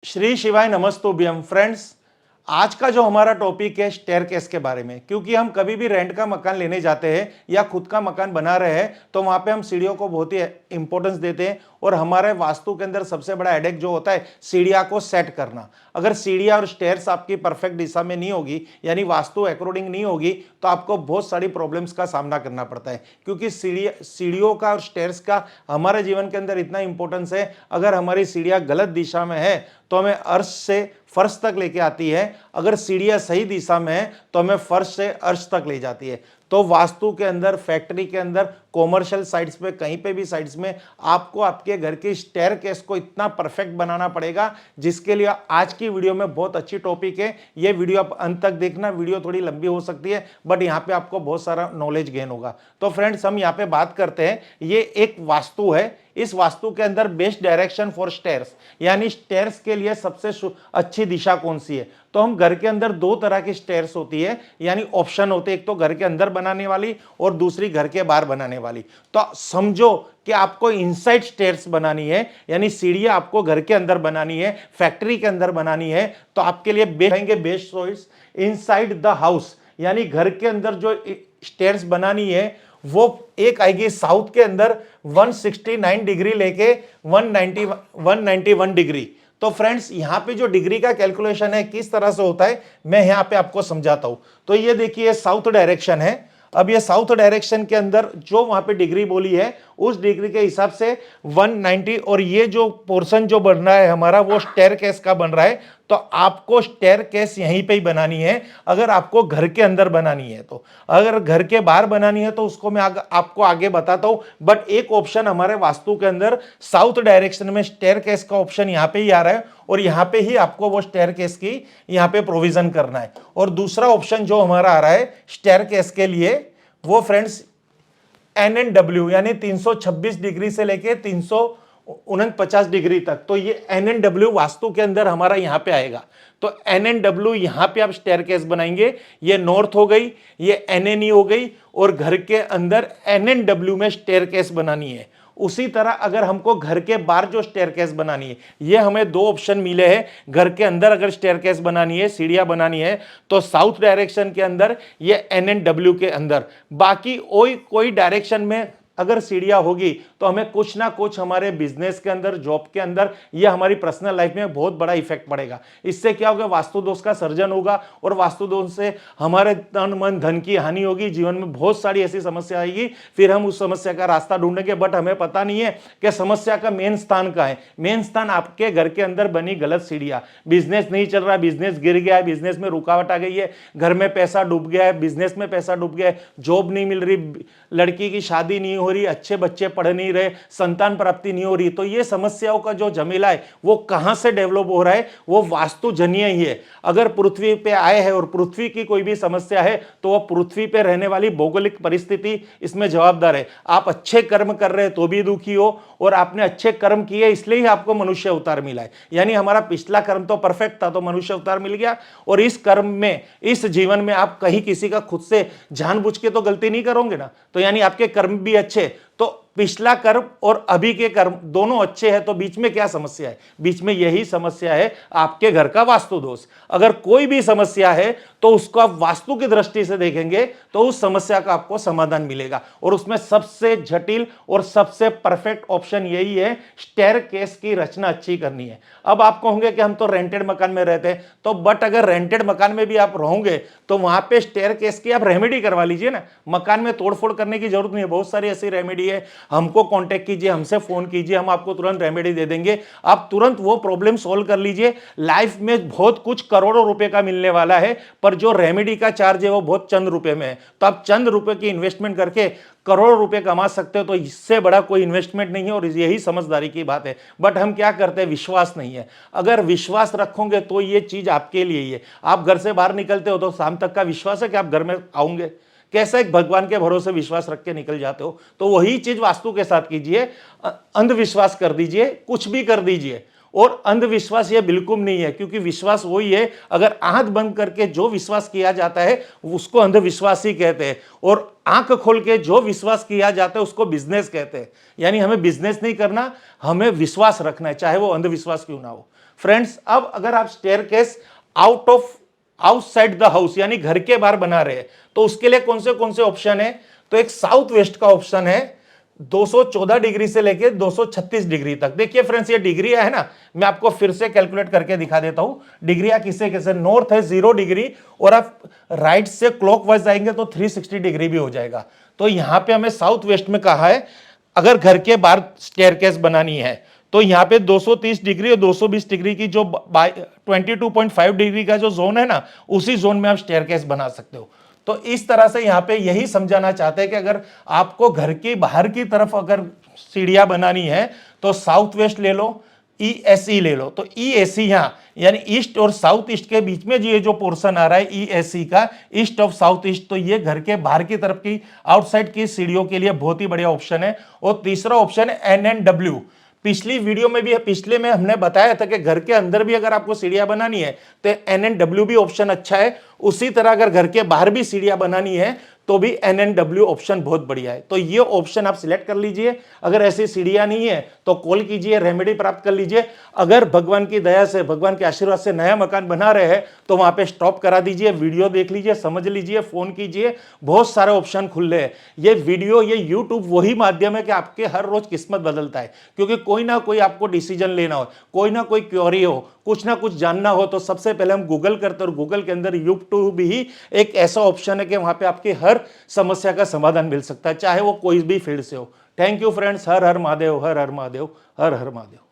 श्री शिवाय नमस्तुभ्यम फ्रेंड्स। आज का जो हमारा टॉपिक है स्टेयरकेस के बारे में, क्योंकि हम कभी भी रेंट का मकान लेने जाते हैं या खुद का मकान बना रहे हैं तो वहां पे हम सीढ़ियों को बहुत ही इंपॉर्टेंस देते हैं। और हमारे वास्तु के अंदर सबसे बड़ा हेडेक जो होता है सीढ़ियां को सेट करना। अगर सीढ़ियां और स्टेयर्स आपकी परफेक्ट दिशा में नहीं होगी, यानी वास्तु अकॉर्डिंग नहीं होगी, तो आपको बहुत सारी प्रॉब्लम्स का सामना करना पड़ता है। क्योंकि सीढ़ियों का और स्टेयर्स का हमारे जीवन के अंदर इतना इंपॉर्टेंस है। अगर हमारी सीढ़ियां गलत दिशा में है तो हमें अर्श से फर्श तक लेके आती है, अगर सीढ़ियां सही दिशा में है तो हमें फर्श से अर्श तक ले जाती है। तो वास्तु के अंदर, फैक्ट्री के अंदर, कॉमर्शियल साइट्स पे, कहीं पे भी साइट्स में आपको आपके घर की स्टेयरकेस को इतना परफेक्ट बनाना पड़ेगा, जिसके लिए आज की वीडियो में बहुत अच्छी टॉपिक है। ये वीडियो आप अंत तक देखना। वीडियो थोड़ी लंबी हो सकती है बट यहाँ पे आपको बहुत सारा नॉलेज गेन होगा। तो फ्रेंड्स, हम यहाँ पे बात करते हैं, ये एक वास्तु है। इस वास्तु के अंदर बेस्ट डायरेक्शन फॉर स्टेयर्स, यानी स्टेयर्स के लिए सबसे अच्छी दिशा कौन सी है। तो हम घर के अंदर दो तरह की स्टेयर्स होती है, यानी ऑप्शन होते हैं, एक तो घर के अंदर बनाने वाली और दूसरी घर के बाहर बनाने वाली। तो समझो कि आपको इनसाइड स्टेयर्स बनानी है, यानी सीढ़ियां आपको घर के अंदर बनानी है, फैक्ट्री के अंदर बनानी है, तो आपके लिए best choice inside the house, यानी घर के अंदर जो स्टेयर्स बनानी है वो एक आएगी साउथ के अंदर 169 डिग्री लेके 191 डिग्री। तो फ्रेंड्स, यहां पे जो डिग्री का कैलकुलेशन है किस तरह से होता है मैं यहां पे आपको समझाता हूं। तो ये देखिए, साउथ डायरेक्शन है। अब ये साउथ डायरेक्शन के अंदर जो वहां पे डिग्री बोली है उस डिग्री के हिसाब से 190, और ये जो पोर्शन जो बन रहा है हमारा वो स्टेयरकेस का बन रहा है। तो आपको स्टेयरकेस यहीं पे ही बनानी है अगर आपको घर के अंदर बनानी है। तो अगर घर के बाहर बनानी है तो उसको मैं आपको आगे बताता हूं। बट एक ऑप्शन हमारे वास्तु के अंदर साउथ डायरेक्शन में स्टेयरकेस का ऑप्शन यहां पे ही आ रहा है, और यहां पे ही आपको वो स्टेयरकेस की यहां पे प्रोविजन करना है। और दूसरा ऑप्शन जो हमारा आ रहा है स्टेयरकेस के लिए, वो फ्रेंड्स NNW, यानी 326 डिग्री से लेके 349 डिग्री तक। तो ये NNW वास्तु के अंदर हमारा यहां पे आएगा। तो NNW यहां पे आप स्टेयरकेस बनाएंगे। ये नॉर्थ हो गई, ये NNE हो गई, और घर के अंदर NNW में स्टेयरकेस बनानी है। उसी तरह अगर हमको घर के बाहर जो स्टेयरकेस बनानी है, ये हमें दो ऑप्शन मिले हैं। घर के अंदर अगर स्टेयरकेस बनानी है, सीढ़ियां बनानी है, तो साउथ डायरेक्शन के अंदर, ये NNW के अंदर। बाकी कोई डायरेक्शन में अगर सीढ़ियां होगी तो हमें कुछ ना कुछ हमारे बिजनेस के अंदर, जॉब के अंदर, या हमारी पर्सनल लाइफ में बहुत बड़ा इफेक्ट पड़ेगा। इससे क्या होगा, वास्तु दोष का सर्जन होगा, और वास्तु दोष से हमारे तन मन धन की हानि होगी। जीवन में बहुत सारी ऐसी समस्या आएगी, फिर हम उस समस्या का रास्ता ढूंढेंगे। बट हमें पता नहीं है कि समस्या का मेन स्थान कहाँ है। मेन स्थान आपके घर के अंदर बनी गलत सीढ़ियां। बिजनेस नहीं चल रहा, बिजनेस गिर गया है, बिजनेस में रुकावट आ गई है, घर में पैसा डूब गया है, बिजनेस में पैसा डूब गया है, जॉब नहीं मिल रही, लड़की की शादी नहीं हो रही, अच्छे बच्चे पढ़ नहीं रहे, संतान प्राप्ति नहीं हो रही। तो ये समस्याओं का जो जमेला है वो कहां से डेवलप हो रहा है, वो वास्तुजन्य ही है। अगर पृथ्वी पे आए हैं और पृथ्वी की कोई भी समस्या है तो वो पृथ्वी पे रहने वाली भौगोलिक परिस्थिति इसमें जवाबदार है। आप अच्छे कर्म कर रहे हैं तो भी दुखी हो, और आपने अच्छे कर्म किए इसलिए ही आपको मनुष्य अवतार मिला है। यानी हमारा पिछला कर्म तो परफेक्ट था तो मनुष्य अवतार मिल गया, और इस कर्म में, इस जीवन में आप कहीं किसी का खुद से जानबूझ के तो गलती नहीं करोगे ना। तो यानी आपके कर्म भी अच्छे, तो पिछला कर्म और अभी के कर्म दोनों अच्छे हैं, तो बीच में क्या समस्या है? बीच में यही समस्या है, आपके घर का वास्तु दोष। अगर कोई भी समस्या है तो उसको आप वास्तु की दृष्टि से देखेंगे तो उस समस्या का आपको समाधान मिलेगा। और उसमें सबसे जटिल और सबसे परफेक्ट ऑप्शन यही है, स्टेयरकेस की रचना अच्छी करनी है। अब आप कहोगे कि हम तो रेंटेड मकान में रहते हैं, तो बट अगर रेंटेड मकान में भी आप रहोगे तो वहां पे स्टेयरकेस की आप रेमेडी करवा लीजिए ना। मकान में तोड़फोड़ करने की जरूरत नहीं है, बहुत सारी ऐसी रेमेडी है। हमको कांटेक्ट कीजिए, हमसे फोन कीजिए, हम आपको तुरंत रेमेडी दे देंगे। आप तुरंत वो प्रॉब्लम सॉल्व कर लीजिए। लाइफ में बहुत कुछ करोड़ों रुपए का मिलने वाला है, पर जो रेमेडी का चार्ज है वो बहुत चंद रुपए में है। तो आप चंद रुपए की इन्वेस्टमेंट करके करोड़ों रुपए कमा सकते हो। तो इससे बड़ा कोई इन्वेस्टमेंट नहीं है, और यही समझदारी की बात है। बट हम क्या करते हैं, विश्वास नहीं है। अगर विश्वास रखोगे तो ये चीज आपके लिए ही है। आप घर से बाहर निकलते हो तो शाम तक का विश्वास है कि आप घर में आऊंगे? कैसा एक भगवान के भरोसे विश्वास रख के निकल जाते हो। तो वही चीज वास्तु के साथ कीजिए। अंधविश्वास कर दीजिए, कुछ भी कर दीजिए, और अंधविश्वास ये बिल्कुल नहीं है। क्योंकि विश्वास वही है, अगर आंख बंद करके जो विश्वास किया जाता है उसको अंधविश्वास ही कहते हैं, और आंख खोल के जो विश्वास किया जाता है उसको बिजनेस कहते हैं। यानी हमें बिजनेस नहीं करना, हमें विश्वास रखना है, चाहे वो अंधविश्वास क्यों ना हो। फ्रेंड्स अब अगर आप स्टेयरकेस आउटसाइड द हाउस यानी घर के बाहर बना रहे हैं तो उसके लिए कौन से ऑप्शन है, तो एक साउथ वेस्ट का ऑप्शन है 214 डिग्री से लेके 236 डिग्री तक। देखिए फ्रेंड्स ये डिग्री है ना, मैं आपको फिर से कैलकुलेट करके दिखा देता हूं। डिग्री किसे कैसे, नॉर्थ है 0 डिग्री और आप राइट से क्लॉकवाइज जाएंगे तो 360 डिग्री भी हो जाएगा। तो यहां पे हमें साउथ वेस्ट में कहा है अगर घर के बाहर स्टेयरकेस बनानी है तो यहां पे 230 डिग्री और 220 डिग्री की जो 22.5 डिग्री का जो जोन है ना, उसी जोन में आप स्टेयरकेस बना सकते हो। तो इस तरह से यहां पे यही समझाना चाहते हैं कि अगर आपको घर की बाहर की तरफ अगर सीढ़ियां बनानी है तो साउथ वेस्ट ले लो, ESE ले लो। तो ESE यहां यानी ईस्ट और साउथ ईस्ट के बीच में ये जो पोर्शन आ रहा है ESE का, ईस्ट ऑफ साउथ ईस्ट, तो ये घर के बाहर की तरफ की आउटसाइड की सीढ़ियों के लिए बहुत ही बढ़िया ऑप्शन है। और तीसरा ऑप्शन है NNW। पिछली वीडियो में भी पिछले में हमने बताया था कि घर के अंदर भी अगर आपको सीढ़ियां बनानी है तो NNW भी ऑप्शन अच्छा है। उसी तरह अगर घर के बाहर भी सीढ़ियां बनानी है तो भी NNW ऑप्शन बहुत बढ़िया है। तो ये ऑप्शन आप सिलेक्ट कर लीजिए। अगर ऐसी सीढ़ियां नहीं है तो कॉल कीजिए, रेमेडी प्राप्त कर लीजिए। अगर भगवान की दया से, भगवान के आशीर्वाद से नया मकान बना रहे हैं तो वहां पे स्टॉप करा दीजिए, वीडियो देख लीजिए, समझ लीजिए, फोन कीजिए, बहुत सारे ऑप्शन खुल रहे हैं। ये वीडियो, ये यूट्यूब वही माध्यम है कि आपके हर रोज किस्मत बदलता है, क्योंकि कोई ना कोई आपको डिसीजन लेना हो, कोई ना कोई क्वेरी हो, कुछ ना कुछ जानना हो तो सबसे पहले हम गूगल करते हैं। और गूगल के अंदर यूट्यूब भी एक ऐसा ऑप्शन है कि वहां पे आपके हर समस्या का समाधान मिल सकता है, चाहे वो कोई भी फील्ड से हो। Thank you friends. Her her Mahadev, her her Mahadev, her her Mahadev.